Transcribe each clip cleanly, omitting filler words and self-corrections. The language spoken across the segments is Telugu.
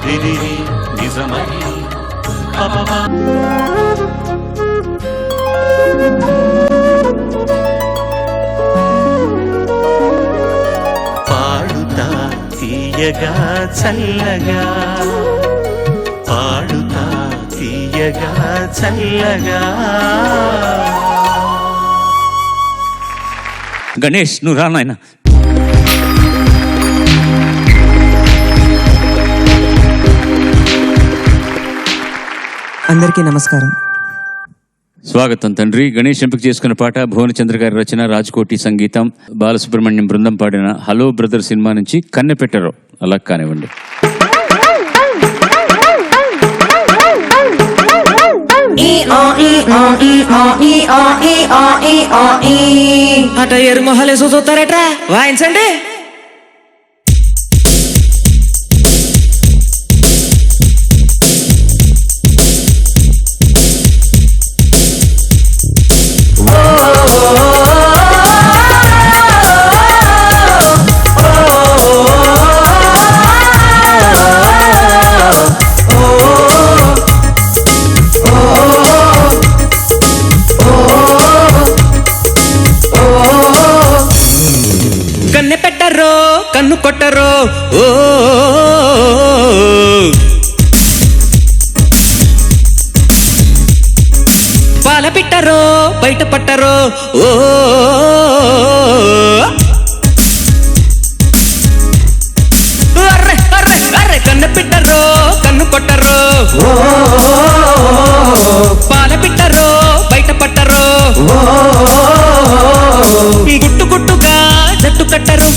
పాడుతా తీయగా చల్లగా, పాడుతా తీయగా చల్లగా. గణేష్ నువ్వు రా నాయన. అందరికీ నమస్కారం. స్వాగతం తండ్రి. గణేష్ ఎంపిక చేసుకున్న పాట భువనచంద్ర గారి రచన, రాజ్కోటి సంగీతం, బాలసుబ్రహ్మణ్యం బృందం పాడిన హలో బ్రదర్ సినిమా నుంచి కన్నెపెట్టరో. అలా కానివ్వండి. అట ఎరు మొహాలే చూస్తారట్రా, వాయించండి. కన్నె పెట్టరో కన్ను కొట్టరో, ఓ పాల పిట్టరో బయట పట్టరో, ఓ అర్రె అర్రె అర్రె కన్నె పిట్టరో కన్ను కొట్టరో, పాల పిట్టరో బయట పట్టరో, గుట్టు గుట్టుగా జట్టు కట్టరు,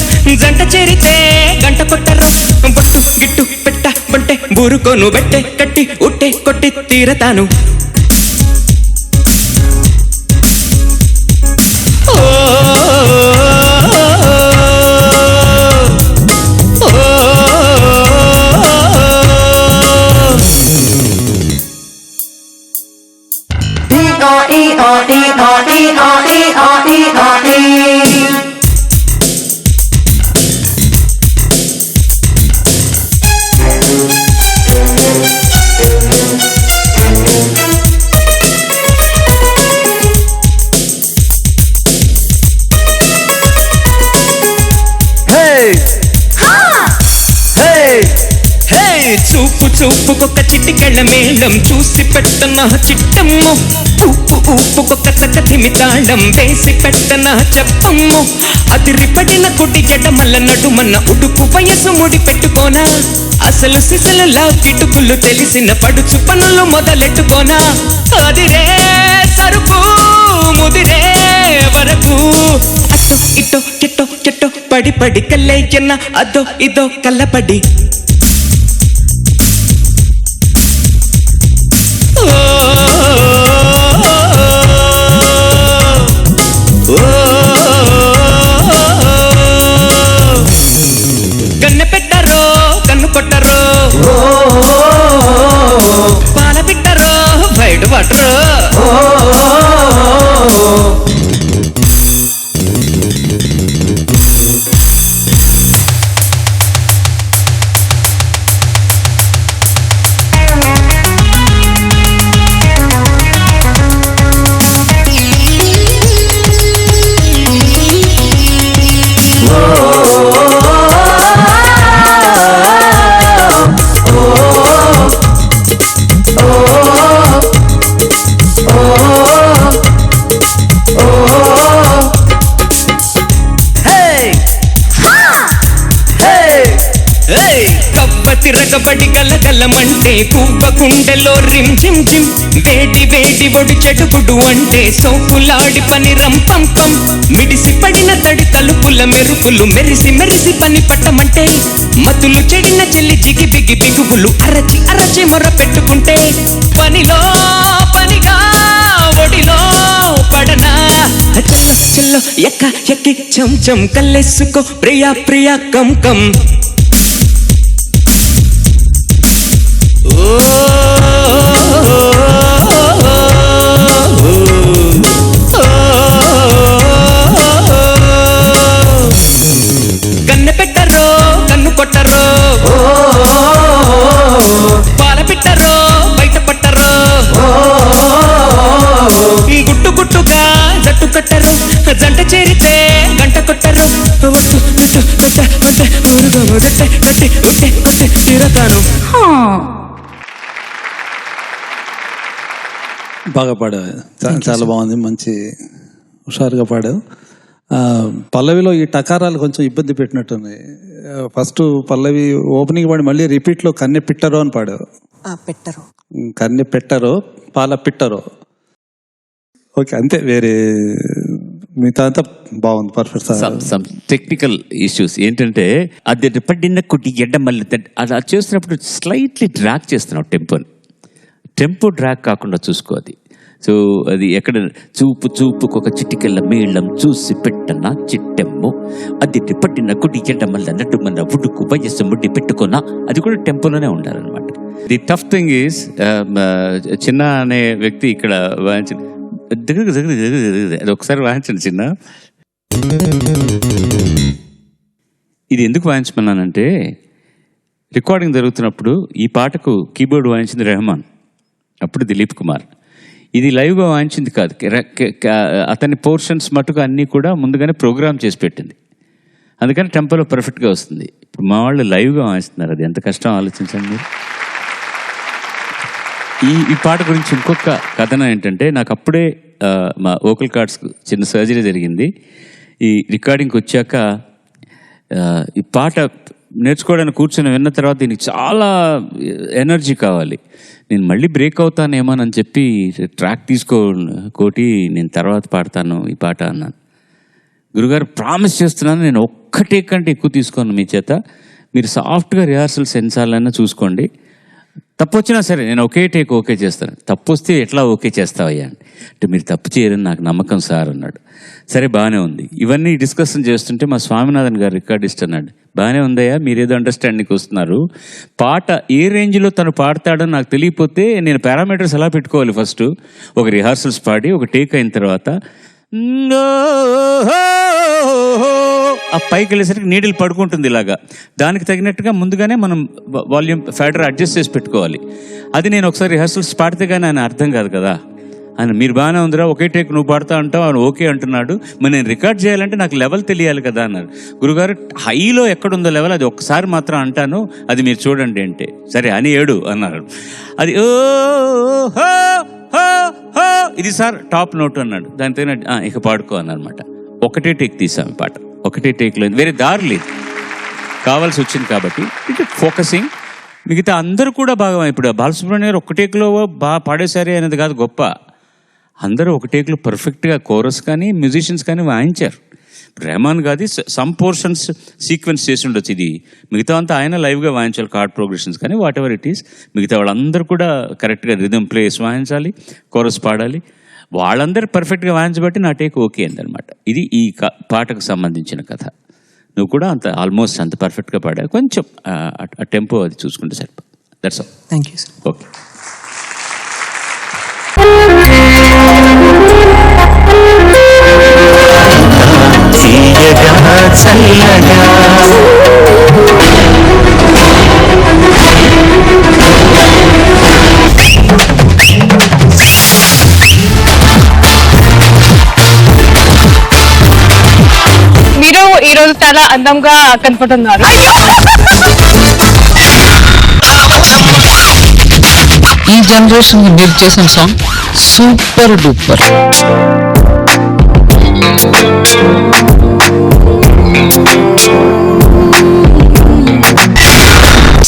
జంట చేరితే గంట కొట్టరు, బొట్టు గిట్టు పెట్ట బంటే బూరుకోను బెట్టే కట్టి ఉట్టే కొట్టి తీరతాను. చూపు చూపుకొక చిటికెళ్ళ మేళం చూసి పెట్టన చిట్టమ్ము, ఊపు ఊపుకొక చక్కతిమి తాళం వేసి పెట్టన చెప్పమ్ము, అదిరిపడిన కుడి జడమల్ల నడుమన్న ఉడుకు వయసు ముడి పెట్టుకోనా, అసలు సిసలు కిటుకులు తెలిసిన పడుచు పనులు మొదలెట్టుకోనా, అదిరే సరుకు ముదిరే వరకు అటో ఇటో కెట్టో కెట్టో పడి పడి కల్లెయ్యన్న అదో ఇదో కల్లపడి. కన్నె పెట్టరో కన్ను కొట్టరో, పాల పిట్టరో బయట పట్టరో, తిరగబడి కలకలమంటే కూప కుండెలో రిమ్ జిమ్ జిమ్, వేడి వేడి ఒడి చెడుగుడు అంటే సోపులాడి పని రంపంపం, మిడిసి పడిన తడి తలుపుల మెరుపులు మెరిసి మెరిసి పని పట్టమంటే, మతులు చెడిన చెల్లి జిగి బిగి బిగువులు అరచి అరచి మొర పెట్టుకుంటే, పనిలో పనిగా ఒడిలో పడనా, చెల్ల చెల్లో ఎక్క ఎక్కి చం చం కల్లేసుకో ప్రియా ప్రియా కం కం. కన్నె పెట్టరో కన్ను కొట్టరో, కట్టి ఉట్టి కొట్టి తీరతాను. బాగా పాడావు, చాలా బాగుంది, మంచి హుషారుగా పాడావు. పల్లవిలో ఈ టకారాలు కొంచెం ఇబ్బంది పెట్టినట్టున్నాయి. ఫస్ట్ పల్లవి ఓపెనింగ్ పాడి మళ్ళీ రిపీట్లో కన్నె పిట్టరో అని పాడావు. పెట్టరు, కన్నె పెట్టరో పాల పిట్టరో, ఓకే అంతే, వేరే మిగతా అంతా బాగుంది, పర్ఫెక్ట్. సమ్ టెక్నికల్ ఇష్యూస్ ఏంటంటే అది పడిన కుట్టి ఎడ్డ మళ్ళీ అలా చేస్తున్నప్పుడు స్లైట్లీ డ్రాక్ చేస్తున్నావు టెంపో డ్రాక్ కాకుండా చూసుకో అది. సో అది ఎక్కడ చూపుకు ఒక చిటికెళ్ళ మేళం చూసి పెట్టన చిట్టెమ్ము అది పట్టిన కుడి ఎడ్డ మళ్ళ నటు మన ఉడుకు వయస్సు ముడ్డి పెట్టుకున్నా, అది కూడా టెంపోలోనే ఉండాలన్నమాట. ది టఫ్ థింగ్ ఈజ్ చిన్న అనే వ్యక్తి ఇక్కడ వాయించిన అది ఒకసారి వాయించండి చిన్న. ఇది ఎందుకు వాయించమన్నానంటే రికార్డింగ్ జరుగుతున్నప్పుడు ఈ పాటకు కీబోర్డ్ వాయించింది రెహమాన్, అప్పుడు దిలీప్ కుమార్. ఇది లైవ్గా వాయించింది కాదు, అతని పోర్షన్స్ మటుకు అన్నీ కూడా ముందుగానే ప్రోగ్రామ్ చేసి పెట్టింది, అందుకని టెంపోలో పర్ఫెక్ట్గా వస్తుంది. ఇప్పుడు మా వాళ్ళు లైవ్గా వాయిస్తున్నారు, అది ఎంత కష్టం ఆలోచించండి మీరు. ఈ పాట గురించి ఇంకొక కథనం ఏంటంటే, నాకు అప్పుడే మా వోకల్ కార్డ్స్ చిన్న సర్జరీ జరిగింది. ఈ రికార్డింగ్కి వచ్చాక ఈ పాట నేర్చుకోవడానికి కూర్చొని విన్న తర్వాత దీనికి చాలా ఎనర్జీ కావాలి, నేను మళ్ళీ బ్రేక్ అవుతానేమోనని చెప్పి ట్రాక్ కోటి నేను తర్వాత పాడతాను ఈ పాట అన్నాను. గురుగారు ప్రామిస్ చేస్తున్నాను, నేను ఒక్కటే కంటే ఎక్కువ తీసుకోను మీ చేత, మీరు సాఫ్ట్గా రిహార్సల్స్ ఎన్నిసార్లైనా చూసుకోండి, తప్పు వచ్చినా సరే నేను ఒకే టేక్ ఓకే చేస్తాను. తప్పు వస్తే ఎట్లా ఓకే చేస్తావయ్యా అంటే మీరు తప్పు చేయరని నాకు నమ్మకం సార్ అన్నాడు. సరే బాగానే ఉంది. ఇవన్నీ డిస్కషన్ చేస్తుంటే మా స్వామినాథన్ గారు రికార్డిస్ట్ అన్నాడు, బాగానే ఉందయ్యా, మీరేదో అండర్స్టాండింగ్కి వస్తున్నారు, పాట ఏ రేంజ్లో తను పాడతాడో నాకు తెలియకపోతే నేను పారామీటర్స్ ఎలా పెట్టుకోవాలి, ఫస్ట్ ఒక రిహార్సల్స్ పాడి ఒక టేక్ అయిన తర్వాత ఆ పైకి వెళ్ళేసరికి నీడిల్ పడుకుంటుంది ఇలాగా, దానికి తగినట్టుగా ముందుగానే మనం వాల్యూమ్ ఫ్యాటర్ అడ్జస్ట్ చేసి పెట్టుకోవాలి. అది నేను ఒకసారి రిహార్సల్స్ పాడితే కానీ ఆయన అర్థం కాదు కదా, ఆయన మీరు బాగానే ఉందిరా ఒకే టేక్ నువ్వు పాడుతా అంటావు, ఆయన ఓకే అంటున్నాడు, మరి నేను రికార్డ్ చేయాలంటే నాకు లెవెల్ తెలియాలి కదా అన్నారు. గురుగారు హైలో ఎక్కడుందో లెవెల్ అది ఒక్కసారి మాత్రం అంటాను, అది మీరు చూడండి అంటే సరే అని ఏడు అన్నారు. అది ఓ ఇది సార్ టాప్ నోట్ అన్నాడు, దాని తగినట్టు ఇక పాడుకో అన్నమాట. ఒకటే టేక్ తీసాం పాట, ఒకటే టేక్లో, వేరే దారి లేదు, కావాల్సి వచ్చింది కాబట్టి ఇట్ ఫోకసింగ్. మిగతా అందరూ కూడా బాగా, ఇప్పుడు బాలసుబ్రహ్మణ్యం గారు ఒక టేక్లో బాగా పాడేశారే అనేది కాదు గొప్ప, అందరూ ఒక టేక్లో పర్ఫెక్ట్గా కోరస్ కానీ మ్యూజిషియన్స్ కానీ వాయించారు. రెహమాన్ గాది సమ్ పోర్షన్స్ సీక్వెన్స్ చేసి ఉండొచ్చు, ఇది మిగతా అంతా ఆయన లైవ్గా వాయించాలి, కార్డ్ ప్రోగ్రెషన్స్ కానీ వాట్ ఎవర్ ఇట్ ఈస్. మిగతా వాళ్ళందరూ కూడా కరెక్ట్గా రిథమ్ ప్లేస్ వాయించాలి, కోరస్ పాడాలి, వాళ్ళందరూ పర్ఫెక్ట్గా వాయించబట్టి నా టేక్ ఓకే అయిందనమాట. ఇది ఈ పాటకు సంబంధించిన కథ. నువ్వు కూడా అంత ఆల్మోస్ట్ అంత పర్ఫెక్ట్గా పాడావు, కొంచెం ఆ టెంపో అది చూసుకుంటే సరిపోతుంది. That's all. Thank you sir. Okay. మీరు ఈ రోజు చాలా అందంగా కనపడుతున్నారు. ఈ జనరేషన్ మీరు చేసిన సాంగ్ సూపర్ డూపర్.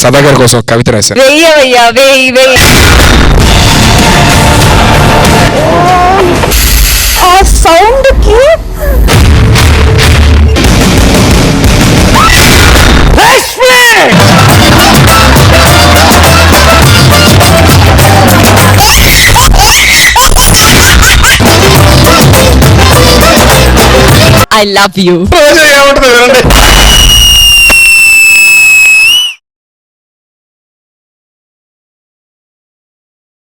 సదాగర్ కోసం కవిత రాశారు. వెయ్యవయ్యా వెయ్యి ఆ సౌండ్ కి I love you. ఏమంటుంది